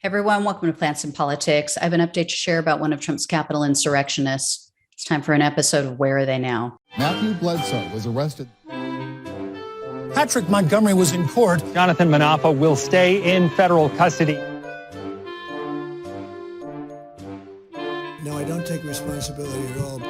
Everyone, welcome to Plants and Politics. I have an update to share about one of Trump's Capitol insurrectionists. It's time for an episode of Where Are They Now? Matthew Bledsoe was arrested. Patrick Montgomery was in court. Jonathan Manapa will stay in federal custody. No, I don't take responsibility at all.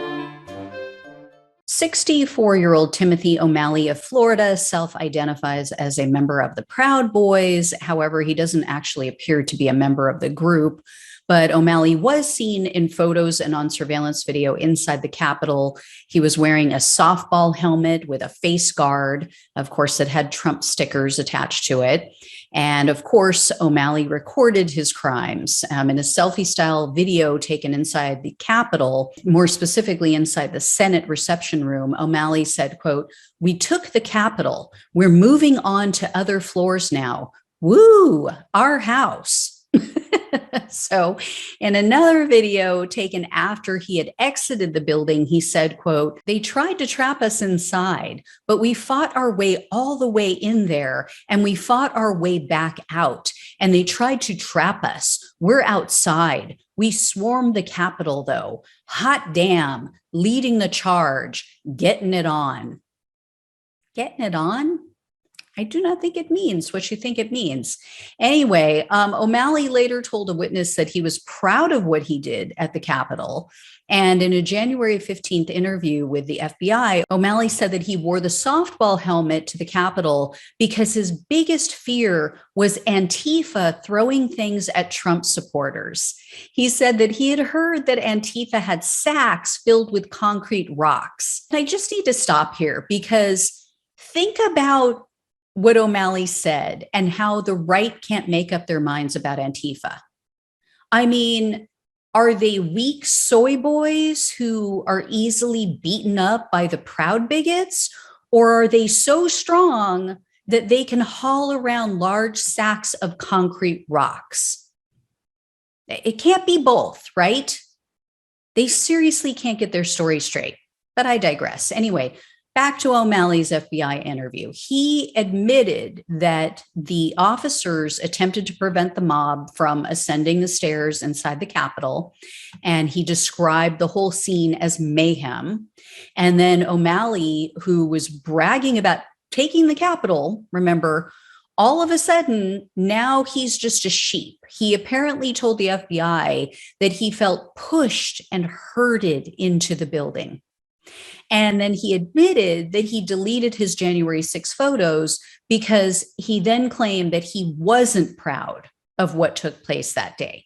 64-year-old Timothy O'Malley of Florida self-identifies as a member of the Proud Boys. However, he doesn't actually appear to be a member of the group. But O'Malley was seen in photos and on surveillance video inside the Capitol. He was wearing a softball helmet with a face guard, of course, that had Trump stickers attached to it. And of course, O'Malley recorded his crimes in a selfie-style video taken inside the Capitol, more specifically inside the Senate reception room. O'Malley said, quote, "We took the Capitol. We're moving on to other floors now. Woo, our house." So in another video taken after he had exited the building, he said, quote, "They tried to trap us inside, but we fought our way all the way in there and we fought our way back out. And they tried to trap us. We're outside. We swarmed the Capitol, though. Hot damn, leading the charge, getting it on." Getting it on? I do not think it means what you think it means. Anyway, O'Malley later told a witness that he was proud of what he did at the Capitol. And in a January 15th interview with the FBI, O'Malley said that he wore the softball helmet to the Capitol because his biggest fear was Antifa throwing things at Trump supporters. He said that he had heard that Antifa had sacks filled with concrete rocks. I just need to stop here because think about what O'Malley said and how the right can't make up their minds about Antifa. I mean, are they weak soy boys who are easily beaten up by the proud bigots? Or are they so strong that they can haul around large sacks of concrete rocks? It can't be both, right? They seriously can't get their story straight, but I digress. Anyway, back to O'Malley's FBI interview. He admitted that the officers attempted to prevent the mob from ascending the stairs inside the Capitol, and he described the whole scene as mayhem. And then O'Malley, who was bragging about taking the Capitol, remember, all of a sudden, now he's just a sheep. He apparently told the FBI that he felt pushed and herded into the building. And then he admitted that he deleted his January 6 photos because he then claimed that he wasn't proud of what took place that day.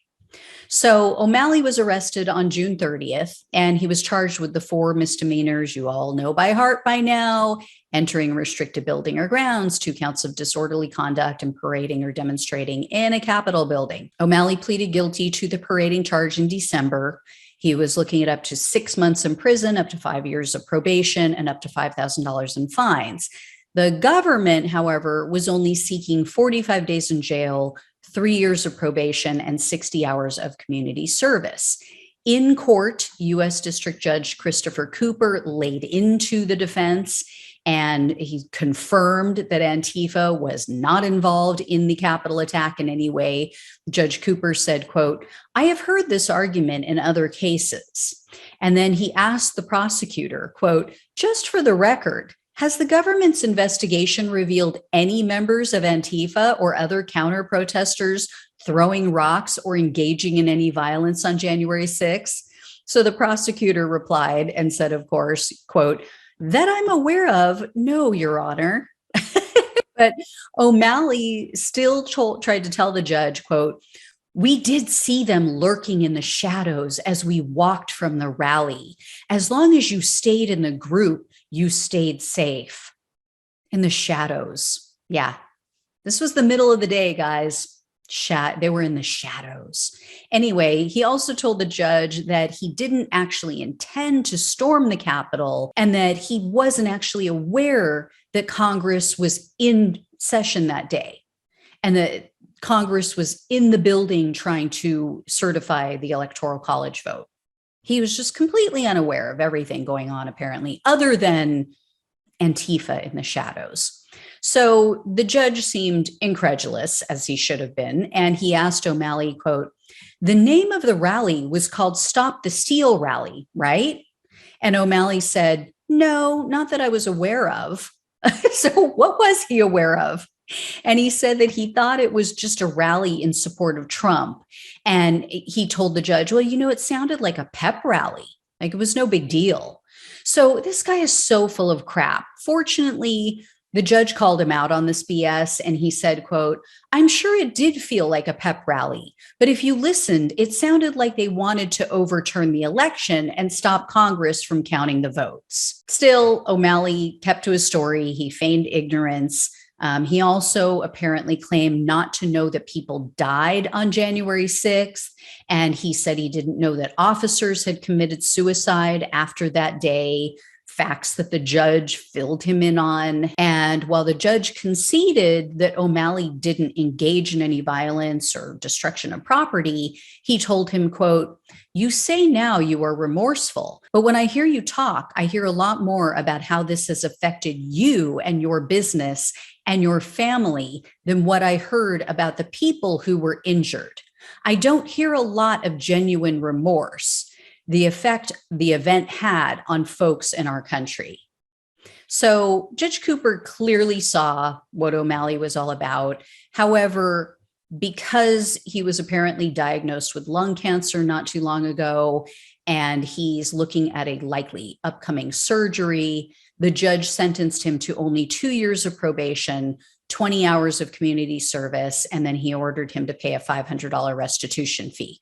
So O'Malley was arrested on June 30th, and he was charged with the 4 misdemeanors you all know by heart by now: entering a restricted building or grounds, 2 counts of disorderly conduct, and parading or demonstrating in a Capitol building. O'Malley pleaded guilty to the parading charge in December. He was looking at up to 6 months in prison, up to 5 years of probation, and up to $5,000 in fines. The government, however, was only seeking 45 days in jail, 3 years of probation, and 60 hours of community service. In court, U.S. District Judge Christopher Cooper laid into the defense, and he confirmed that Antifa was not involved in the Capitol attack in any way. Judge Cooper said, quote, "I have heard this argument in other cases." And then he asked the prosecutor, quote, "Just for the record, has the government's investigation revealed any members of Antifa or other counter-protesters throwing rocks or engaging in any violence on January 6th? So the prosecutor replied and said, of course, quote, "That I'm aware of, no, Your Honor." But O'Malley still tried to tell the judge, quote, "We did see them lurking in the shadows as we walked from the rally. As long as you stayed in the group, you stayed safe." In the shadows. Yeah, this was the middle of the day, guys. They were in the shadows. Anyway, he also told the judge that he didn't actually intend to storm the Capitol and that he wasn't actually aware that Congress was in session that day and that Congress was in the building trying to certify the Electoral College vote. He was just completely unaware of everything going on, apparently, other than Antifa in the shadows. So the judge seemed incredulous, as he should have been, and he asked O'Malley, quote, "The name of the rally was called Stop the Steal Rally, right?" And O'Malley said, "No, not that I was aware of." So what was he aware of? And he said that he thought it was just a rally in support of Trump. And he told the judge, well, it sounded like a pep rally. Like it was no big deal. So this guy is so full of crap. Fortunately, the judge called him out on this BS and he said, quote, "I'm sure it did feel like a pep rally, but if you listened, it sounded like they wanted to overturn the election and stop Congress from counting the votes." Still, O'Malley kept to his story. He feigned ignorance. He also apparently claimed not to know that people died on January 6th. And he said he didn't know that officers had committed suicide after that day, facts that the judge filled him in on. And while the judge conceded that O'Malley didn't engage in any violence or destruction of property, he told him, quote, "You say now you are remorseful, but when I hear you talk, I hear a lot more about how this has affected you and your business and your family than what I heard about the people who were injured. I don't hear a lot of genuine remorse, the effect the event had on folks in our country." So Judge Cooper clearly saw what O'Malley was all about. However, because he was apparently diagnosed with lung cancer not too long ago, and he's looking at a likely upcoming surgery, the judge sentenced him to only 2 years of probation, 20 hours of community service, and then he ordered him to pay a $500 restitution fee.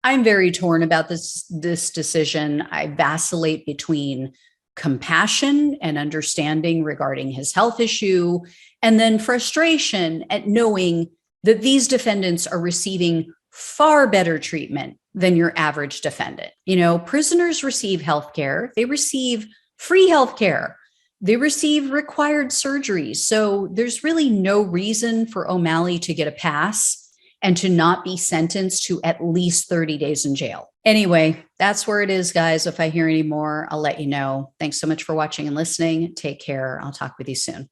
I'm very torn about this decision. I vacillate between compassion and understanding regarding his health issue, and then frustration at knowing that these defendants are receiving far better treatment than your average defendant. Prisoners receive health care. They receive free health care. They receive required surgeries. So there's really no reason for O'Malley to get a pass and to not be sentenced to at least 30 days in jail. Anyway, that's where it is, guys. If I hear any more, I'll let you know. Thanks so much for watching and listening. Take care. I'll talk with you soon.